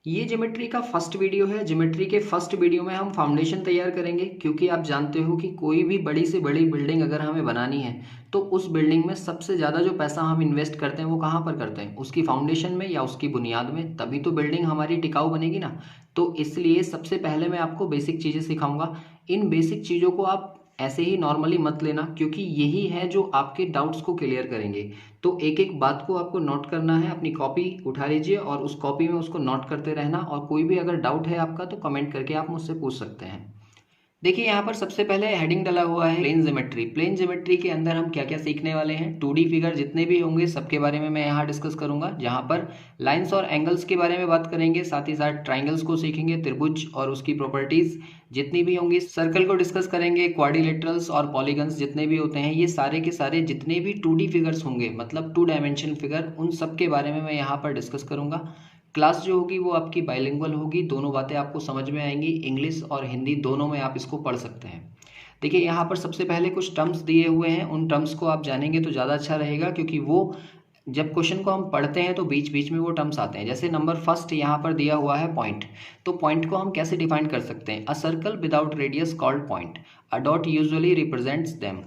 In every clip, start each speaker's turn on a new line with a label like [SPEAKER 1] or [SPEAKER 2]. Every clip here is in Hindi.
[SPEAKER 1] ये ज्योमेट्री का फर्स्ट वीडियो है। ज्योमेट्री के फर्स्ट वीडियो में हम फाउंडेशन तैयार करेंगे, क्योंकि आप जानते हो कि कोई भी बड़ी से बड़ी बिल्डिंग अगर हमें बनानी है तो उस बिल्डिंग में सबसे ज़्यादा जो पैसा हम इन्वेस्ट करते हैं वो कहाँ पर करते हैं, उसकी फाउंडेशन में या उसकी बुनियाद में। तभी तो बिल्डिंग हमारी टिकाऊ बनेगी ना। तो इसलिए सबसे पहले मैं आपको बेसिक चीज़ें सिखाऊंगा। इन बेसिक चीज़ों को आप ऐसे ही नॉर्मली मत लेना, क्योंकि यही है जो आपके डाउट्स को क्लियर करेंगे। तो एक एक बात को आपको नोट करना है। अपनी कॉपी उठा लीजिए और उस कॉपी में उसको नोट करते रहना, और कोई भी अगर डाउट है आपका तो कमेंट करके आप मुझसे पूछ सकते हैं। देखिए यहाँ पर सबसे पहले हेडिंग डला हुआ है प्लेन ज्योमेट्री। प्लेन ज्योमेट्री के अंदर हम क्या क्या सीखने वाले हैं, 2D फिगर जितने भी होंगे सबके बारे में मैं यहाँ डिस्कस करूंगा, जहाँ पर लाइंस और एंगल्स के बारे में बात करेंगे, साथ ही साथ ट्राइंगल्स को सीखेंगे, त्रिभुज और उसकी प्रॉपर्टीज जितनी भी होंगी, सर्कल को डिस्कस करेंगे, क्वाड्रिलेटरल्स और पॉलीगन्स जितने भी होते हैं, ये सारे के सारे जितने भी 2D फिगर्स होंगे, मतलब 2 डायमेंशन फिगर, उन सब के बारे में मैं यहाँ पर डिस्कस करूंगा। क्लास जो होगी वो आपकी बाइलिंगुअल होगी, दोनों बातें आपको समझ में आएंगी, इंग्लिश और हिंदी दोनों में आप इसको पढ़ सकते हैं। देखिए यहाँ पर सबसे पहले कुछ टर्म्स दिए हुए हैं, उन टर्म्स को आप जानेंगे तो ज़्यादा अच्छा रहेगा, क्योंकि वो जब क्वेश्चन को हम पढ़ते हैं तो बीच बीच में वो टर्म्स आते हैं। जैसे नंबर फर्स्ट यहाँ पर दिया हुआ है पॉइंट। तो पॉइंट को हम कैसे डिफाइन कर सकते हैं, a circle without radius called point, a dot usually represents them.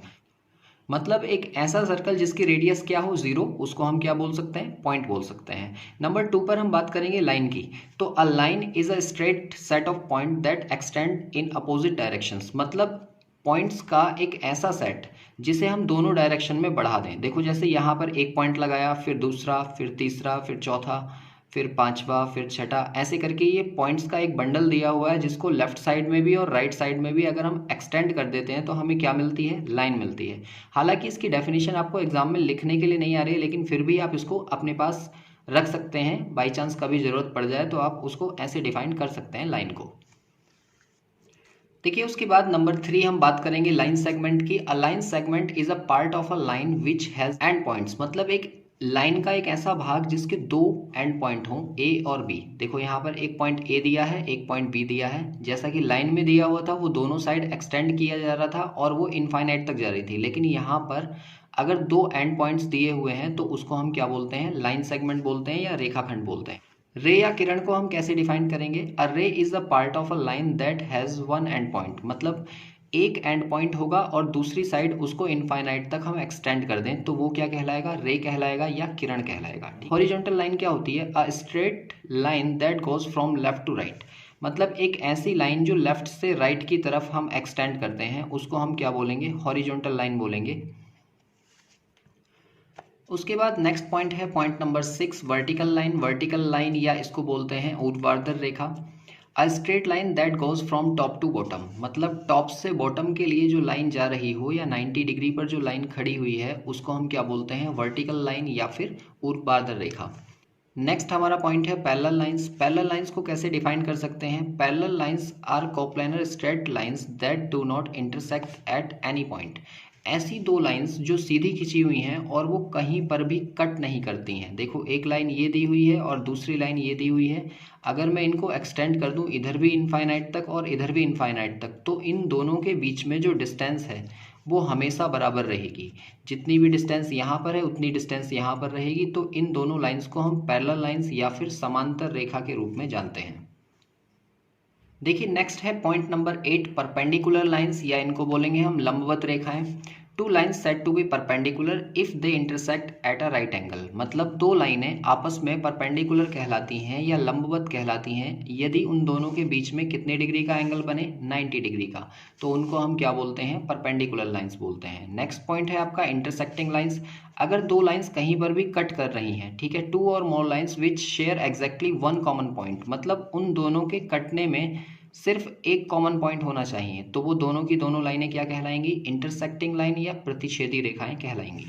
[SPEAKER 1] मतलब एक ऐसा सर्कल जिसकी रेडियस क्या हो, जीरो, उसको हम क्या बोल सकते हैं, पॉइंट बोल सकते हैं। नंबर टू पर हम बात करेंगे लाइन की। तो a line is a straight set of point that extend in opposite directions. मतलब पॉइंट्स का एक ऐसा सेट जिसे हम दोनों डायरेक्शन में बढ़ा दें। देखो जैसे यहाँ पर एक पॉइंट लगाया, फिर दूसरा, फिर तीसरा, फिर चौथा, फिर पांचवा, फिर छठा, ऐसे करके ये पॉइंट्स का एक बंडल दिया हुआ है, जिसको लेफ्ट साइड में भी और राइट साइड में भी अगर हम एक्सटेंड कर देते हैं तो हमें क्या मिलती है, लाइन मिलती है। हालांकि इसकी डेफिनेशन आपको एग्जाम में लिखने के लिए नहीं आ रही है, लेकिन फिर भी आप इसको अपने पास रख सकते हैं, बाई चांस कभी जरूरत पड़ जाए तो आप उसको ऐसे डिफाइन कर सकते हैं लाइन को। देखिए उसके बाद नंबर थ्री हम बात करेंगे लाइन सेगमेंट की। A line segment is a part of a line which has and points. मतलब एक लाइन का एक ऐसा भाग जिसके दो एंड पॉइंट हों, ए और बी। देखो यहाँ पर एक पॉइंट ए दिया है, एक पॉइंट बी दिया है। जैसा कि लाइन में दिया हुआ था वो दोनों साइड एक्सटेंड किया जा रहा था और वो इनफाइनाइट तक जा रही थी, लेकिन यहाँ पर अगर दो एंड पॉइंट्स दिए हुए हैं तो उसको हम क्या बोलते हैं, लाइन सेगमेंट बोलते हैं या रेखाखंड बोलते हैं। रे या किरण को हम कैसे डिफाइन करेंगे, अ रे is a part of a line that has one and point. मतलब एक एंड पॉइंट होगा और दूसरी साइड उसको इनफाइनाइट तक हम एक्सटेंड कर दें तो वो क्या कहलाएगा, रे कहलाएगा या किरण कहलाएगा। हॉरिजॉन्टल लाइन क्या होती है, a straight line that goes from left to right. मतलब एक ऐसी लाइन जो लेफ्ट से राइट की तरफ हम एक्सटेंड करते हैं उसको हम क्या बोलेंगे, हॉरिजॉन्टल लाइन बोलेंगे। उसके बाद नेक्स्ट पॉइंट है point number 6, vertical line. Vertical line या इसको बोलते हैं ऊर्ध्वाधर रेखा। A straight line that goes from top to bottom. मतलब टॉप से बॉटम के लिए जो लाइन जा रही हो या 90 डिग्री पर जो लाइन खड़ी हुई है उसको हम क्या बोलते हैं, वर्टिकल लाइन या फिर ऊर्ध्वाधर रेखा। नेक्स्ट हमारा पॉइंट है पैरेलल लाइंस। पैरेलल लाइंस को कैसे डिफाइन कर सकते हैं, parallel lines are coplanar straight lines that do not intersect at any point. ऐसी दो लाइंस जो सीधी खिंची हुई हैं और वो कहीं पर भी कट नहीं करती हैं। देखो एक लाइन ये दी हुई है और दूसरी लाइन ये दी हुई है, अगर मैं इनको एक्सटेंड कर दूं इधर भी इनफाइनाइट तक और इधर भी इनफाइनाइट तक, तो इन दोनों के बीच में जो डिस्टेंस है वो हमेशा बराबर रहेगी। जितनी भी डिस्टेंस यहाँ पर है उतनी डिस्टेंस यहाँ पर रहेगी। तो इन दोनों लाइंस को हम पैरेलल लाइंस या फिर समांतर रेखा के रूप में जानते हैं। देखिए नेक्स्ट है पॉइंट नंबर 8, परपेंडिकुलर लाइंस या इनको बोलेंगे हम लंबवत रेखाएं। Two lines said to be perpendicular if they intersect at a right angle. मतलब दो लाइनें आपस में परपेंडिकुलर कहलाती हैं या लंबवत कहलाती हैं यदि उन दोनों के बीच में कितने डिग्री का एंगल बने, 90 डिग्री का। तो उनको हम क्या बोलते हैं, परपेंडिकुलर लाइंस बोलते हैं। नेक्स्ट पॉइंट है आपका इंटरसेक्टिंग लाइंस। अगर दो लाइंस कहीं पर भी कट कर रही हैं, ठीक है, two or more lines which share exactly one common point. मतलब उन दोनों के कटने में सिर्फ एक कॉमन पॉइंट होना चाहिए, तो वो दोनों की दोनों लाइनें क्या कहलाएंगी, इंटरसेक्टिंग लाइन या प्रतिच्छेदी रेखाएं कहलाएंगी।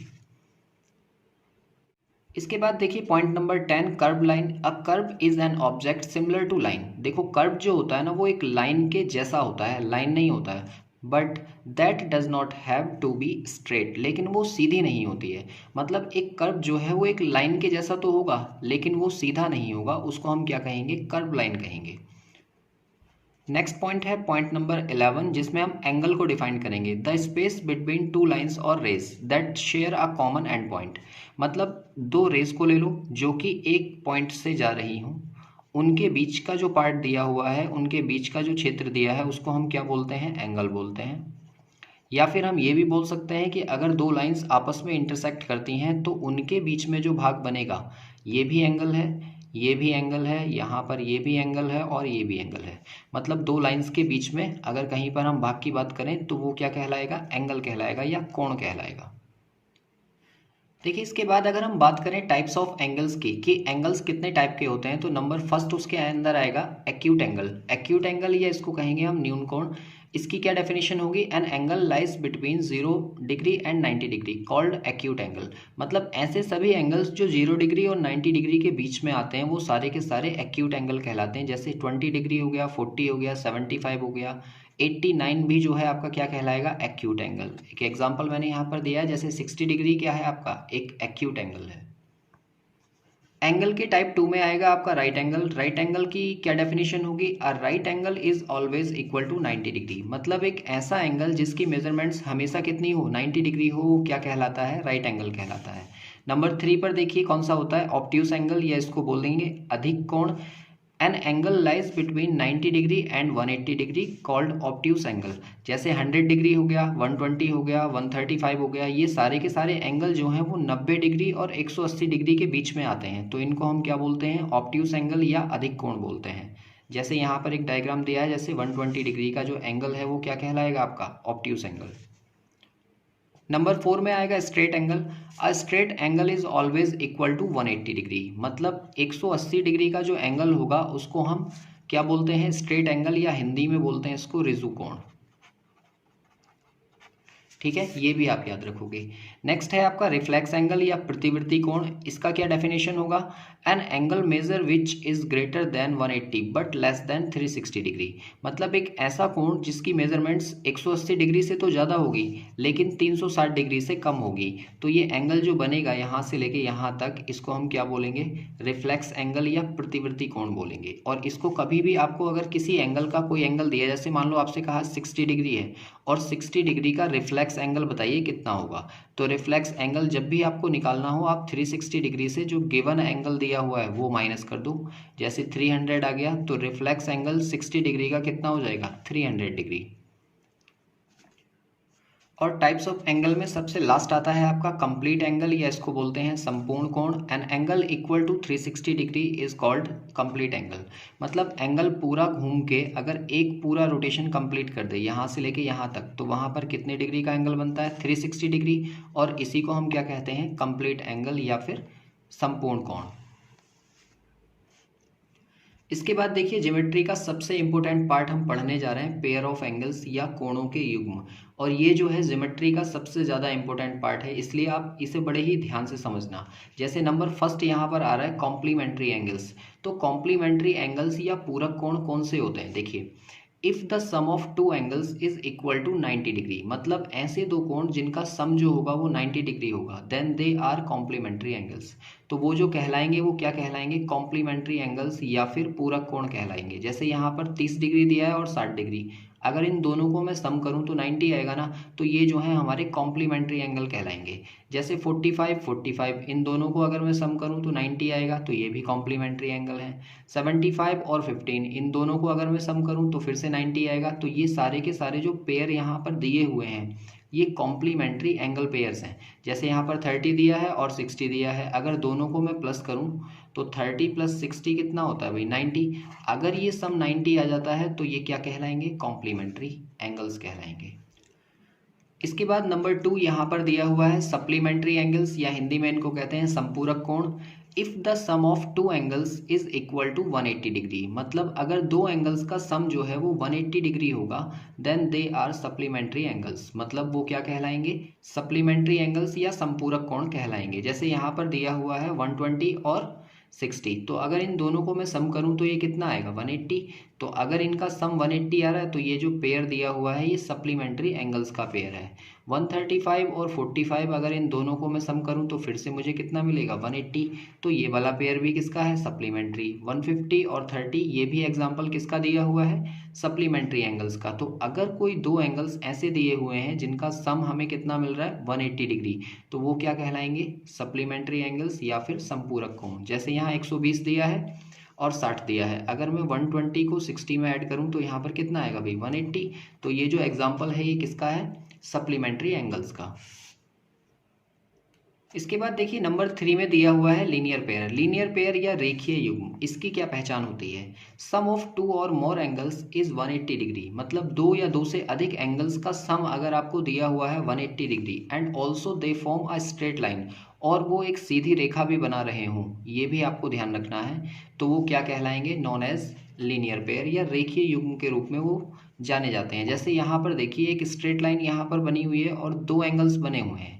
[SPEAKER 1] इसके बाद देखिए point number 10, curve line. A curve is an object similar to line. देखो कर्व जो होता है ना वो एक लाइन के जैसा होता है, लाइन नहीं होता है, but that does not have to be straight. लेकिन वो सीधी नहीं होती है। मतलब एक कर्व जो है वो एक लाइन के जैसा तो होगा लेकिन वो सीधा नहीं होगा, उसको हम क्या कहेंगे, कर्व लाइन कहेंगे। नेक्स्ट पॉइंट है पॉइंट नंबर 11, जिसमें हम एंगल को डिफाइन करेंगे। The space between two lines or rays that share a common end point. मतलब दो रेज को ले लो जो कि एक पॉइंट से जा रही हूँ उनके बीच का जो पार्ट दिया हुआ है, उनके बीच का जो क्षेत्र दिया है उसको हम क्या बोलते हैं, एंगल बोलते हैं। या फिर हम ये भी बोल सकते हैं कि अगर दो लाइंस आपस में इंटरसेक्ट करती हैं तो उनके बीच में जो भाग बनेगा ये भी एंगल है, ये भी एंगल है, यहाँ पर ये भी एंगल है और ये भी एंगल है। मतलब दो लाइंस के बीच में अगर कहीं पर हम भाग की बात करें तो वो क्या कहलाएगा, एंगल कहलाएगा या कोण कहलाएगा। देखिए इसके बाद अगर हम बात करें टाइप्स ऑफ एंगल्स की कि एंगल्स कितने टाइप के होते हैं, तो नंबर फर्स्ट उसके अंदर आएगा एक्यूट एंगल। एक्यूट एंगल या इसको कहेंगे हम न्यून कोण। इसकी क्या डेफिनेशन होगी, an angle lies between 0 degree and 90 degree called acute angle. मतलब ऐसे सभी एंगल्स जो 0 डिग्री और 90 डिग्री के बीच में आते हैं वो सारे के सारे एक्यूट एंगल कहलाते हैं। जैसे 20 डिग्री हो गया, 40 हो गया, 75 हो गया, 89 भी जो है आपका क्या कहलाएगा, एक्यूट एंगल। एक एग्जांपल मैंने यहाँ पर दिया है, जैसे 60 डिग्री क्या है आपका, एक एक्यूट एंगल है। एंगल के टाइप 2 में आएगा आपका राइट एंगल। राइट एंगल की क्या डेफिनेशन होगी, a right angle is always equal to 90 degree. मतलब एक ऐसा एंगल जिसकी मेजरमेंट्स हमेशा कितनी हो, 90 डिग्री हो, वो क्या कहलाता है, राइट एंगल कहलाता है। नंबर 3 पर देखिए कौन सा होता है, ऑब्ट्यूस एंगल, या इसको बोल देंगे अधिक कोण। An angle lies between 90 degree and 180 degree called obtuse angle. जैसे 100 डिग्री हो गया, 120 हो गया, 135 हो गया, ये सारे के सारे एंगल जो हैं वो 90 डिग्री और 180 डिग्री के बीच में आते हैं, तो इनको हम क्या बोलते हैं, ऑब्ट्यूस एंगल या अधिक कोण बोलते हैं। जैसे यहाँ पर एक डायग्राम दिया है, जैसे 120 डिग्री का जो एंगल है वो क्या कहलाएगा आपका, ऑब्ट्यूस एंगल। नंबर 4 में आएगा straight angle. A straight angle is always equal to 180 degree. मतलब 180 डिग्री का जो एंगल होगा उसको हम क्या बोलते हैं, स्ट्रेट एंगल, या हिंदी में बोलते हैं इसको रिजु कोण। ठीक है, ये भी आप याद रखोगे। नेक्स्ट है आपका रिफ्लेक्स एंगल या प्रतिवर्ती कोण। इसका क्या डेफिनेशन होगा, an angle measure which is greater than 180 but less than 360 degree. मतलब एक ऐसा कोण जिसकी मेजरमेंट्स 180 डिग्री से तो ज़्यादा होगी लेकिन 360 डिग्री से कम होगी, तो ये एंगल जो बनेगा यहाँ से लेके यहाँ तक, इसको हम क्या बोलेंगे, रिफ्लेक्स एंगल या प्रतिवर्ती कोण बोलेंगे। और इसको कभी भी आपको अगर किसी एंगल का कोई एंगल दिया, जैसे मान लो आपसे कहा 60 डिग्री है और 60 डिग्री का रिफ्लेक्स एंगल बताइए कितना होगा, तो रिफ्लेक्स एंगल जब भी आपको निकालना हो आप 360 डिग्री से जो गिवन एंगल दिया हुआ है वो माइनस कर दो। जैसे 300 आ गया तो रिफ्लेक्स एंगल 60 डिग्री का कितना हो जाएगा, 300 डिग्री। और टाइप्स ऑफ एंगल में सबसे लास्ट आता है आपका कंप्लीट एंगल, या इसको बोलते हैं संपूर्ण कोण। An angle equal to 360 degree is called complete angle. मतलब एंगल पूरा घूम के अगर एक पूरा रोटेशन कंप्लीट कर दे यहाँ से लेके यहाँ तक, तो वहाँ पर कितने डिग्री का एंगल बनता है, 360 डिग्री। और इसी को हम क्या कहते हैं, कंप्लीट एंगल या फिर संपूर्ण कोण। इसके बाद देखिए ज्योमेट्री का सबसे इंपॉर्टेंट पार्ट हम पढ़ने जा रहे हैं, पेयर ऑफ एंगल्स या कोणों के युग्म। और ये जो है ज्योमेट्री का सबसे ज़्यादा इंपॉर्टेंट पार्ट है, इसलिए आप इसे बड़े ही ध्यान से समझना। जैसे नंबर फर्स्ट यहाँ पर आ रहा है कॉम्प्लीमेंट्री एंगल्स। तो कॉम्प्लीमेंट्री एंगल्स या पूरक कोण कौन से होते हैं, देखिए, if the sum of two angles is equal to 90 degree. मतलब ऐसे दो कोण जिनका सम जो होगा वो 90 डिग्री होगा, then they are complementary angles. तो वो जो कहलाएंगे वो क्या कहलाएंगे, कॉम्प्लीमेंट्री एंगल्स या फिर पूरक कोण कहलाएंगे। जैसे यहाँ पर 30 डिग्री दिया है और 60 डिग्री, अगर इन दोनों को मैं सम करूँ तो 90 आएगा ना, तो ये जो है हमारे कॉम्प्लीमेंट्री एंगल कहलाएंगे। जैसे 45 45, इन दोनों को अगर मैं सम करूँ तो 90 आएगा, तो ये भी कॉम्प्लीमेंट्री एंगल है। 75 और 15, इन दोनों को अगर मैं सम करूँ तो फिर से 90 आएगा। तो ये सारे के सारे जो पेयर यहाँ पर दिए हुए हैं ये कॉम्प्लीमेंट्री एंगल पेयर्स हैं। जैसे यहाँ पर 30 दिया है और 60 दिया है, अगर दोनों को मैं प्लस करूँ तो 30 प्लस 60 कितना होता है भाई, 90। अगर ये सम 90 आ जाता है तो ये क्या कहलाएंगे, कॉम्प्लीमेंट्री एंगल्स कहलाएंगे। इसके बाद नंबर 2 यहाँ पर दिया हुआ है सप्लीमेंट्री एंगल्स, या हिंदी में इनको कहते हैं संपूरक कोण। If the sum of two angles is equal to 180 degree. मतलब अगर दो एंगल्स का सम जो है वो 180 डिग्री होगा, then they are supplementary angles. मतलब वो क्या कहलाएंगे, सप्लीमेंट्री एंगल्स या संपूरक कोण कहलाएंगे। जैसे यहाँ पर दिया हुआ है 120 और 60, तो अगर इन दोनों को मैं सम करूं तो ये कितना आएगा, 180। तो अगर इनका सम 180 आ रहा है तो ये जो पेयर दिया हुआ है ये सप्लीमेंट्री एंगल्स का पेयर है। 135 और 45, अगर इन दोनों को मैं सम करूं तो फिर से मुझे कितना मिलेगा, 180। तो ये वाला पेयर भी किसका है, सप्लीमेंट्री। 150 और 30, ये भी एग्जाम्पल किसका दिया हुआ है, सप्लीमेंट्री एंगल्स का। तो अगर कोई दो एंगल्स ऐसे दिए हुए हैं जिनका सम हमें कितना मिल रहा है, 180 डिग्री, तो वो क्या कहलाएंगे, सप्लीमेंट्री एंगल्स या फिर संपूरक कोण। जैसे यहाँ 120 दिया है और 60 दिया है। अगर मैं 120 को 60 में ऐड करूं तो यहाँ पर कितना आएगा भाई 180। तो ये जो एग्जाम्पल है ये किसका है, सप्लीमेंट्री एंगल्स का। इसके बाद देखिए नंबर 3 में दिया हुआ है लीनियर पेयर। लीनियर पेयर या रेखीय युग्म, इसकी क्या पहचान होती है, सम ऑफ 2 और मोर एंगल्स इज 180 डिग्री। मतलब 2 या 2 से अधिक एंगल्स का सम अगर आपको दिया हुआ है 180 degree and also they form a straight line, और वो एक सीधी रेखा भी बना रहे हों, ये भी आपको ध्यान रखना है, तो वो क्या कहलाएंगे, नॉन एज लीनियर पेयर या रेखीय युग्म के रूप में वो जाने जाते हैं। जैसे यहाँ पर देखिए एक स्ट्रेट लाइन यहाँ पर बनी हुई है और 2 एंगल्स बने हुए हैं।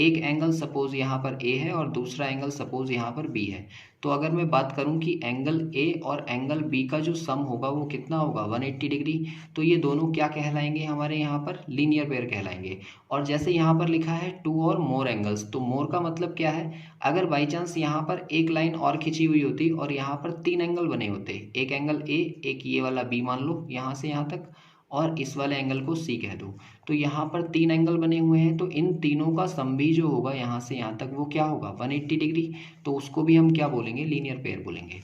[SPEAKER 1] एक एंगल सपोज यहाँ पर ए है और दूसरा एंगल सपोज यहाँ पर बी है। तो अगर मैं बात करूँ कि एंगल ए और एंगल बी का जो सम होगा वो कितना होगा 180 डिग्री, तो ये दोनों क्या कहलाएंगे, हमारे यहाँ पर लीनियर पेयर कहलाएंगे। और जैसे यहाँ पर लिखा है 2 और मोर एंगल्स, तो मोर का मतलब क्या है, अगर बाई चांस यहाँ पर एक लाइन और खिंची हुई होती और यहाँ पर 3 एंगल बने होते, एक एंगल ए, एक ये वाला बी मान लो यहाँ से यहाँ तक, और इस वाले एंगल को सी कह दो, तो यहाँ पर 3 एंगल बने हुए हैं, तो इन तीनों का सम भी जो होगा यहाँ से यहाँ तक वो क्या होगा 180 डिग्री। तो उसको भी हम क्या बोलेंगे, लीनियर पेयर बोलेंगे।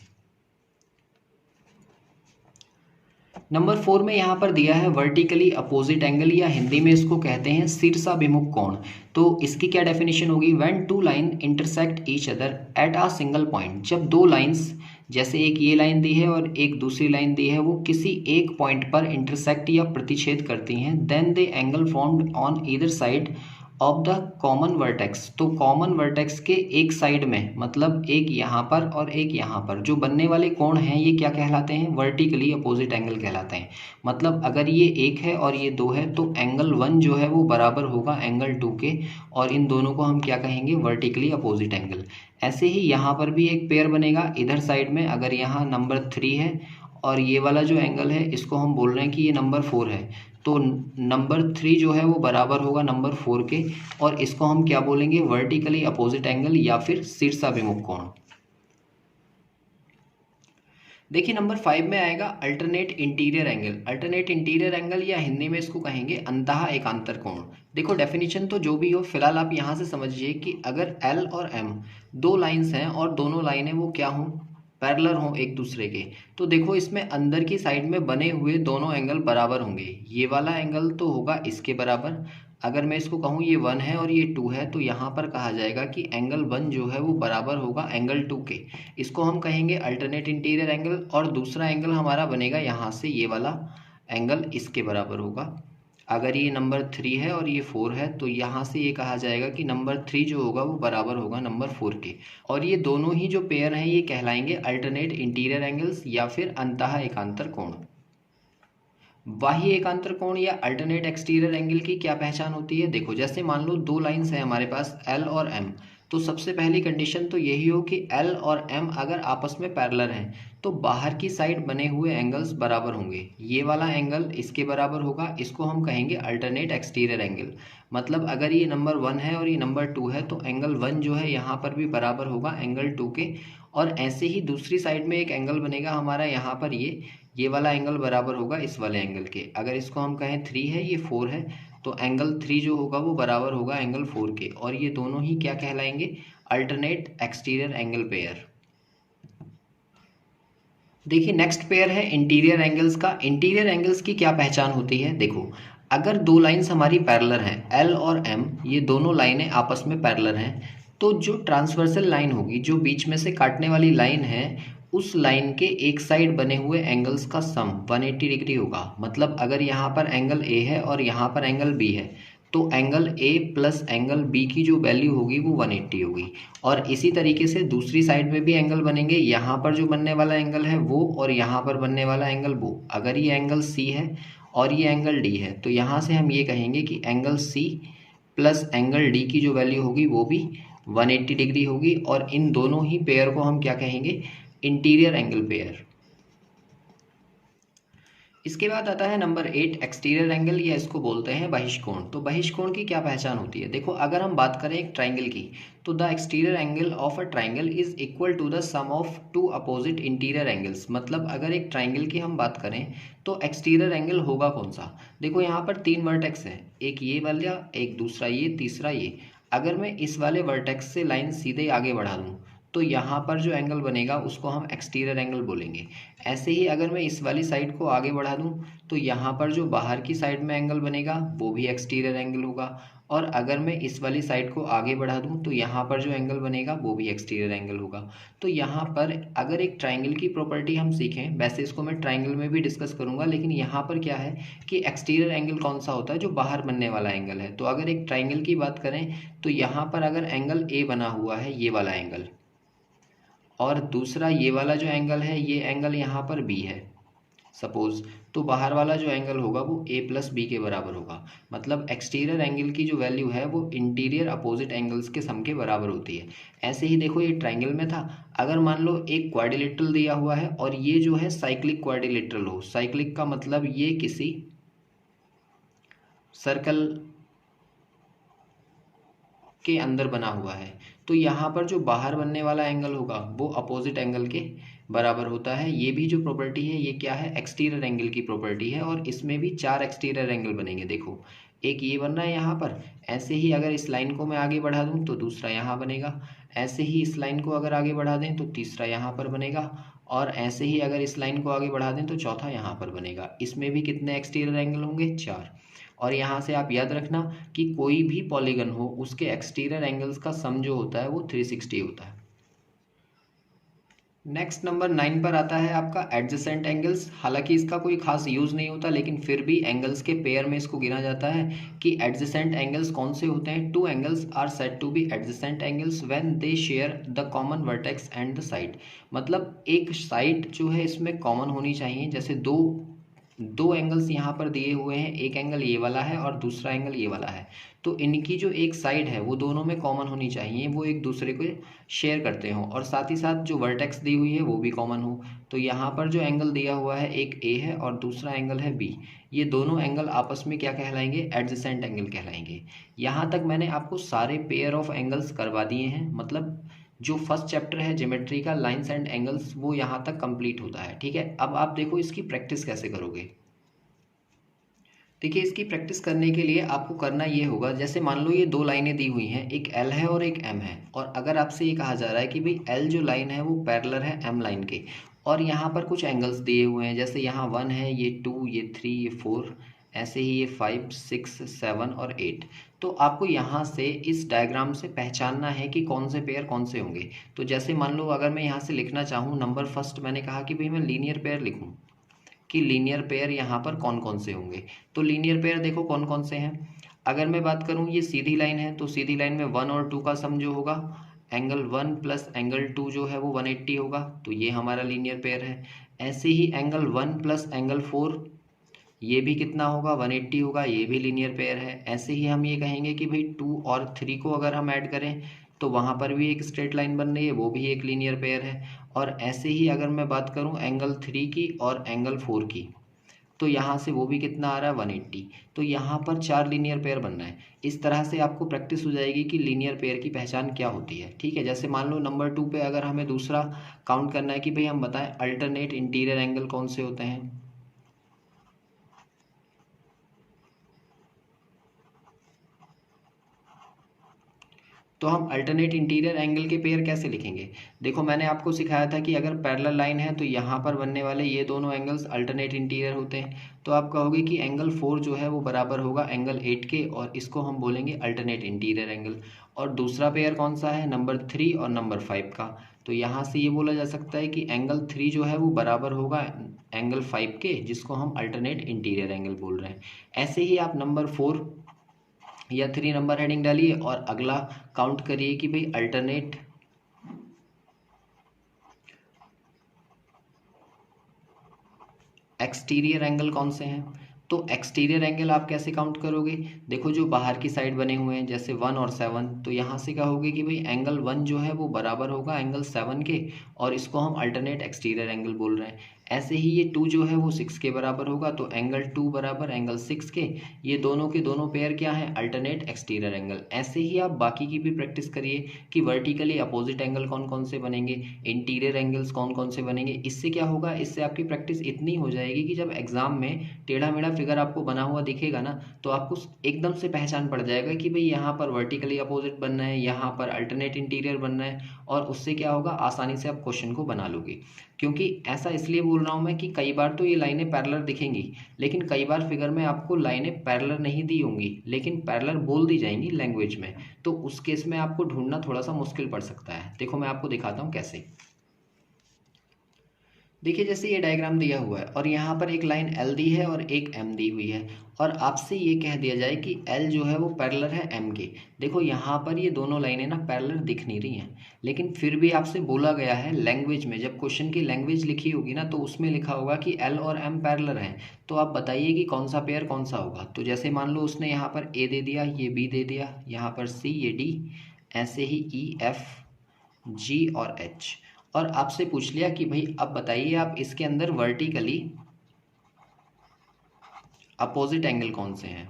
[SPEAKER 1] नंबर 4 में यहाँ पर दिया है वर्टिकली अपोजिट एंगल, या हिंदी में इसको कहते हैं शीर्षाभिमुख कोण। तो इसकी क्या डेफिनेशन होगी, when 2 line intersect each other at a single point. जब 2 लाइंस, जैसे एक ये लाइन दी है और एक दूसरी लाइन दी है, वो किसी एक पॉइंट पर इंटरसेक्ट या प्रतिच्छेद करती हैं, then they angle formed on either side of the common vertex. तो कॉमन वर्टेक्स के एक साइड में, मतलब एक यहाँ पर और एक यहाँ पर जो बनने वाले कोण हैं, ये क्या कहलाते हैं, वर्टिकली अपोजिट एंगल कहलाते हैं। मतलब अगर ये 1 है और ये 2 है तो एंगल 1 जो है वो बराबर होगा एंगल 2 के, और इन दोनों को हम क्या कहेंगे, वर्टिकली अपोजिट एंगल। ऐसे ही यहाँ पर भी एक पेयर बनेगा इधर साइड में, अगर यहाँ नंबर 3 है और ये वाला जो एंगल है इसको हम बोल रहे हैं कि ये नंबर 4 है, तो नंबर 3 जो है वो बराबर होगा नंबर 4 के, और इसको हम क्या बोलेंगे, वर्टिकली अपोजिट एंगल या फिर शीर्षाभिमुख कोण। देखिए नंबर 5 में आएगा alternate interior angle. Alternate interior angle या हिंदी में इसको कहेंगे अंतः एकांतर कोण। देखो डेफिनेशन तो जो भी हो, फिलहाल आप यहाँ से समझिए कि अगर एल और एम 2 लाइंस हैं और दोनों लाइनें वो क्या हों, पैरेलल हों एक दूसरे के, तो देखो इसमें अंदर की साइड में बने हुए दोनों एंगल बराबर होंगे। ये वाला एंगल तो होगा इसके बराबर, अगर मैं इसको कहूँ ये 1 है और ये 2 है, तो यहाँ पर कहा जाएगा कि एंगल 1 जो है वो बराबर होगा एंगल 2 के। इसको हम कहेंगे अल्टरनेट इंटीरियर एंगल, और दूसरा एंगल हमारा बनेगा यहाँ से ये वाला एंगल इसके बराबर होगा। अगर ये नंबर 3 है और ये 4 है, तो यहाँ से ये कहा जाएगा कि नंबर 3 जो होगा वो बराबर होगा नंबर 4 के। और ये दोनों ही जो पेयर हैं ये कहलाएंगे अल्टरनेट इंटीरियर एंगल्स या फिर अंतः एकांतर कोण। बाह्य एकांतर कोण या अल्टरनेट एक्सटीरियर एंगल की क्या पहचान होती है, देखो जैसे मान लो 2 लाइंस हैं हमारे पास एल और एम, तो सबसे पहली कंडीशन तो यही हो कि एल और एम अगर आपस में पैरेलल हैं तो बाहर की साइड बने हुए एंगल्स बराबर होंगे। ये वाला एंगल इसके बराबर होगा, इसको हम कहेंगे अल्टरनेट एक्सटीरियर एंगल। मतलब अगर ये नंबर 1 है और ये नंबर 2 है तो एंगल 1 जो है यहाँ पर भी बराबर होगा एंगल 2 के। और ऐसे ही दूसरी साइड में एक एंगल बनेगा हमारा यहाँ पर, ये वाला एंगल बराबर होगा इस वाले एंगल के। अगर इसको हम कहें 3 है, ये 4 है, तो एंगल 3 जो होगा वो बराबर होगा एंगल 4 के, और ये दोनों ही क्या कहलाएंगे, अल्टरनेट एक्सटीरियर एंगल पेयर। देखिए नेक्स्ट पेयर है इंटीरियर एंगल्स का। इंटीरियर एंगल्स की क्या पहचान होती है, देखो अगर 2 लाइंस हमारी पैरेलल हैं, एल और एम, ये दोनों लाइनें आपस में पैरेलल हैं, तो जो ट्रांसवर्सल लाइन होगी, जो बीच में से काटने वाली लाइन है, उस लाइन के एक साइड बने हुए एंगल्स का सम 180 डिग्री होगा। मतलब अगर यहाँ पर एंगल ए है और यहाँ पर एंगल बी है, तो angle A plus angle B की जो वैल्यू होगी वो 180 होगी। और इसी तरीके से दूसरी साइड में भी एंगल बनेंगे, यहाँ पर जो बनने वाला एंगल है वो, और यहाँ पर बनने वाला एंगल वो। अगर ये एंगल सी है और ये एंगल डी है, तो यहाँ से हम ये कहेंगे कि angle C plus angle D की जो वैल्यू होगी वो भी 180 डिग्री होगी, और इन दोनों ही पेयर को हम क्या कहेंगे, इंटीरियर एंगल पेयर। इसके बाद आता है नंबर 8 एक्सटीरियर एंगल, या इसको बोलते हैं बहिष्कोण। तो बहिष्कोण की क्या पहचान होती है, देखो अगर हम बात करें एक ट्राइंगल की, तो the exterior angle of a triangle is equal to the sum of 2 opposite interior angles. मतलब अगर एक ट्राइंगल की हम बात करें तो एक्सटीरियर एंगल होगा कौन सा, देखो यहाँ पर 3 वर्टेक्स हैं, एक ये वाला, एक दूसरा ये, तीसरा ये। अगर मैं इस वाले वर्टेक्स से लाइन सीधे आगे बढ़ा दूँ तो यहाँ पर जो एंगल बनेगा उसको हम एक्सटीरियर एंगल बोलेंगे। ऐसे ही अगर मैं इस वाली साइड को आगे बढ़ा दूँ तो यहाँ पर जो बाहर की साइड में एंगल बनेगा वो भी एक्सटीरियर एंगल होगा, और अगर मैं इस वाली साइड को आगे बढ़ा दूँ तो यहाँ पर जो एंगल बनेगा वो भी एक्सटीरियर एंगल होगा। तो यहाँ पर अगर एक ट्राइंगल की प्रॉपर्टी हम सीखें, वैसे इसको मैं ट्राइंगल में भी डिस्कस करूँगा, लेकिन यहाँ पर क्या है कि एक्सटीरियर एंगल कौन सा होता है, जो बाहर बनने वाला एंगल है। तो अगर एक ट्राइंगल की बात करें तो यहाँ पर अगर एंगल ए बना हुआ है, ये वाला एंगल, और दूसरा ये वाला जो एंगल है, ये एंगल यहाँ पर बी है सपोज, तो बाहर वाला जो एंगल होगा वो ए प्लस बी के बराबर होगा। मतलब एक्सटीरियर एंगल की जो वैल्यू है वो इंटीरियर अपोजिट एंगल्स के सम के बराबर होती है। ऐसे ही देखो ये ट्राइंगल में था, अगर मान लो एक क्वाड्रिलेटरल दिया हुआ है और ये जो है साइक्लिक क्वाड्रिलेटरल हो, साइक्लिक का मतलब ये किसी सर्कल के अंदर बना हुआ है, तो यहाँ पर जो बाहर बनने वाला एंगल होगा वो अपोजिट एंगल के बराबर होता है। ये भी जो प्रॉपर्टी है ये क्या है, एक्सटीरियर एंगल की प्रॉपर्टी है, और इसमें भी 4 एक्सटीरियर एंगल बनेंगे। देखो एक ये बन रहा है यहाँ पर, ऐसे ही अगर इस लाइन को मैं आगे बढ़ा दूँ तो दूसरा यहाँ बनेगा, ऐसे ही इस लाइन को अगर आगे बढ़ा दें तो तीसरा यहाँ पर बनेगा, और ऐसे ही अगर इस लाइन को आगे बढ़ा दें तो चौथा यहाँ पर बनेगा। इसमें भी कितने एक्सटीरियर एंगल होंगे, 4। और यहाँ से आप याद रखना कि कोई भी पॉलीगन हो उसके एक्सटीरियर एंगल्स का सम जो होता है वो 360 होता है। नेक्स्ट नंबर 9 पर आता है आपका एडजेसेंट एंगल्स। हालांकि इसका कोई खास यूज़ नहीं होता, लेकिन फिर भी एंगल्स के पेयर में इसको गिना जाता है कि एडजेसेंट एंगल्स कौन से होते हैं। 2 angles are said to be adjacent angles when they share the common vertex and the side. मतलब एक साइड जो है इसमें कॉमन होनी चाहिए। जैसे दो एंगल्स यहाँ पर दिए हुए हैं, एक एंगल ये वाला है और दूसरा एंगल ये वाला है, तो इनकी जो एक साइड है वो दोनों में कॉमन होनी चाहिए, वो एक दूसरे को शेयर करते हों, और साथ ही साथ जो वर्टेक्स दी हुई है वो भी कॉमन हो। तो यहाँ पर जो एंगल दिया हुआ है एक ए है और दूसरा एंगल है बी, ये दोनों एंगल आपस में क्या कहलाएंगे, एडजेसेंट एंगल कहलाएंगे। यहाँ तक मैंने आपको सारे पेयर ऑफ एंगल्स करवा दिए हैं। मतलब जो फर्स्ट चैप्टर है ज्योमेट्री का, लाइंस एंड एंगल्स, वो यहाँ तक कंप्लीट होता है। ठीक है, अब आप देखो इसकी प्रैक्टिस कैसे करोगे। देखिए इसकी प्रैक्टिस करने के लिए आपको करना ये होगा, जैसे मान लो ये 2 लाइनें दी हुई हैं, एक एल है और एक एम है, और अगर आपसे ये कहा जा रहा है कि भाई एल जो लाइन है वो पैरेलल है एम लाइन के, और यहाँ पर कुछ एंगल्स दिए हुए हैं, जैसे यहाँ 1 है, ये 2, ये 3, ये 4, ऐसे ही ये 5, 6, 7 और 8। तो आपको यहाँ से इस डायग्राम से पहचानना है कि कौन से पेयर कौन से होंगे। तो जैसे मान लो अगर मैं यहाँ से लिखना चाहूँ नंबर फर्स्ट, मैंने कहा कि भाई मैं लीनियर पेयर लिखूँ कि लीनियर पेयर यहाँ पर कौन कौन से होंगे। तो लीनियर पेयर देखो कौन कौन से हैं। अगर मैं बात करूँ ये सीधी लाइन है, तो सीधी लाइन में 1 और 2 का सम जो होगा, एंगल 1 प्लस एंगल 2 जो है वो 180 होगा, तो ये हमारा लीनियर पेयर है। ऐसे ही एंगल 1 प्लस एंगल 4, ये भी कितना होगा, 180 होगा, ये भी लीनियर पेयर है। ऐसे ही हम ये कहेंगे कि भाई 2 और 3 को अगर हम ऐड करें तो वहाँ पर भी एक स्ट्रेट लाइन बन रही है, वो भी एक लीनियर पेयर है। और ऐसे ही अगर मैं बात करूँ एंगल 3 की और एंगल 4 की, तो यहाँ से वो भी कितना आ रहा है, 180। तो यहाँ पर 4 लीनियर पेयर बन रहा है। इस तरह से आपको प्रैक्टिस हो जाएगी कि लीनियर पेयर की पहचान क्या होती है। ठीक है, जैसे मान लो नंबर 2 पे अगर हमें दूसरा काउंट करना है कि भाई हम बताएं अल्टरनेट इंटीरियर एंगल कौन से होते हैं। तो हम अल्टरनेट इंटीरियर एंगल के पेयर कैसे लिखेंगे। देखो मैंने आपको सिखाया था कि अगर पैरेलल लाइन है तो यहाँ पर बनने वाले ये दोनों एंगल्स अल्टरनेट इंटीरियर होते हैं। तो आप कहोगे कि एंगल 4 जो है वो बराबर होगा एंगल 8 के, और इसको हम बोलेंगे अल्टरनेट इंटीरियर एंगल। और दूसरा पेयर कौन सा है, नंबर 3 और नंबर 5 का। तो यहाँ से ये बोला जा सकता है कि एंगल 3 जो है वो बराबर होगा एंगल 5 के, जिसको हम अल्टरनेट इंटीरियर एंगल बोल रहे हैं। ऐसे ही आप नंबर 4 या 3 नंबर हेडिंग डालिए और अगला काउंट करिए कि भाई अल्टरनेट एक्सटीरियर एंगल कौन से हैं। तो एक्सटीरियर एंगल आप कैसे काउंट करोगे, देखो जो बाहर की साइड बने हुए हैं जैसे 1 और 7, तो यहाँ से कहोगे कि भाई एंगल 1 जो है वो बराबर होगा एंगल 7 के, और इसको हम अल्टरनेट एक्सटीरियर एंगल बोल रहे हैं। ऐसे ही ये 2 जो है वो 6 के बराबर होगा, तो एंगल 2 बराबर एंगल 6 के, ये दोनों के दोनों पेयर क्या है, अल्टरनेट एक्सटीरियर एंगल। ऐसे ही आप बाकी की भी प्रैक्टिस करिए कि वर्टिकली अपोजिट एंगल कौन कौन से बनेंगे, इंटीरियर एंगल्स कौन कौन से बनेंगे। इससे क्या होगा, इससे आपकी प्रैक्टिस इतनी हो जाएगी कि जब एग्जाम में टेढ़ा मेढ़ा फिगर आपको बना हुआ दिखेगा ना, तो आपको एकदम से पहचान पड़ जाएगा कि भाई यहाँ पर वर्टिकली अपोजिट बनना है, यहाँ पर अल्टरनेट इंटीरियर बनना है, और उससे क्या होगा, आसानी से आप क्वेश्चन को बना लोगे। क्योंकि ऐसा इसलिए बोल रहा हूँ मैं कि कई बार तो ये लाइनें पैरेलल दिखेंगी, लेकिन कई बार फिगर में आपको लाइनें पैरेलल नहीं दी होंगी, लेकिन पैरेलल बोल दी जाएंगी लैंग्वेज में, तो उस केस में आपको ढूंढना थोड़ा सा मुश्किल पड़ सकता है। देखो मैं आपको दिखाता हूँ कैसे। देखिए जैसे ये डायग्राम दिया हुआ है और यहाँ पर एक लाइन एल दी है और एक एम दी हुई है, और आपसे ये कह दिया जाए कि एल जो है वो पैरेलल है एम के। देखो यहाँ पर ये दोनों लाइनें ना पैरेलल दिख नहीं रही हैं, लेकिन फिर भी आपसे बोला गया है लैंग्वेज में, जब क्वेश्चन की लैंग्वेज लिखी होगी ना तो उसमें लिखा होगा कि एल और एम पैरेलल हैं। तो आप बताइए कि कौन सा पेयर कौन सा होगा। तो जैसे मान लो उसने यहाँ पर ए दे दिया, ये बी दे दिया, यहाँ पर सी, ये डी, ऐसे ही ई, एफ, जी और एच, और आपसे पूछ लिया कि भाई अब बताइए आप इसके अंदर वर्टिकली अपोजिट एंगल कौन से हैं।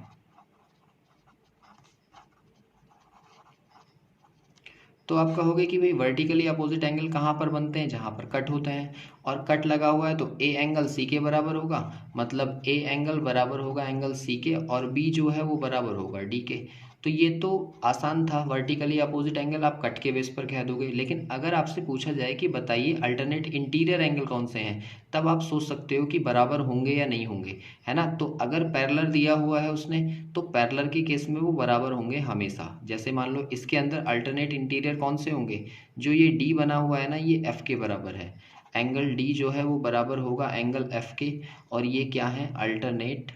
[SPEAKER 1] तो आप कहोगे कि भाई वर्टिकली अपोजिट एंगल कहाँ पर बनते हैं, जहाँ पर कट होते हैं, और कट लगा हुआ है तो ए एंगल सी के बराबर होगा, मतलब ए एंगल बराबर होगा एंगल सी के, और बी जो है वो बराबर होगा डी के। तो ये तो आसान था, वर्टिकली अपोजिट एंगल आप कट के बेस पर कह दोगे। लेकिन अगर आपसे पूछा जाए कि बताइए अल्टरनेट इंटीरियर एंगल कौन से हैं, तब आप सोच सकते हो कि बराबर होंगे या नहीं होंगे, है ना। तो अगर पैरेलल दिया हुआ है उसने, तो पैरेलल के केस में वो बराबर होंगे हमेशा। जैसे मान लो इसके अंदर अल्टरनेट इंटीरियर कौन से होंगे, जो ये डी बना हुआ है ना, ये एफ के बराबर है, एंगल डी जो है वो बराबर होगा एंगल एफ के, और ये क्या है, अल्टरनेट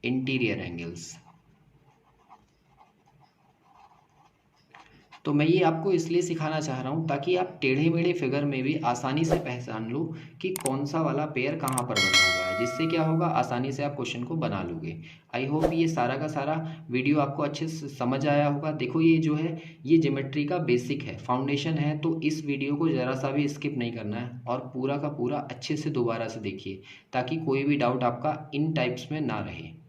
[SPEAKER 1] इंटीरियर एंगल्स। तो मैं ये आपको इसलिए सिखाना चाह रहा हूँ ताकि आप टेढ़े मेढ़े फिगर में भी आसानी से पहचान लो कि कौन सा वाला पेयर कहाँ पर बना हुआ है, जिससे क्या होगा, आसानी से आप क्वेश्चन को बना लोगे। आई होप ये सारा का सारा वीडियो आपको अच्छे से समझ आया होगा। देखो ये जो है ये ज्योमेट्री का बेसिक है, फाउंडेशन है, तो इस वीडियो को ज़रा सा भी स्किप नहीं करना है और पूरा का पूरा अच्छे से दोबारा से देखिए, ताकि कोई भी डाउट आपका इन टाइप्स में ना रहे।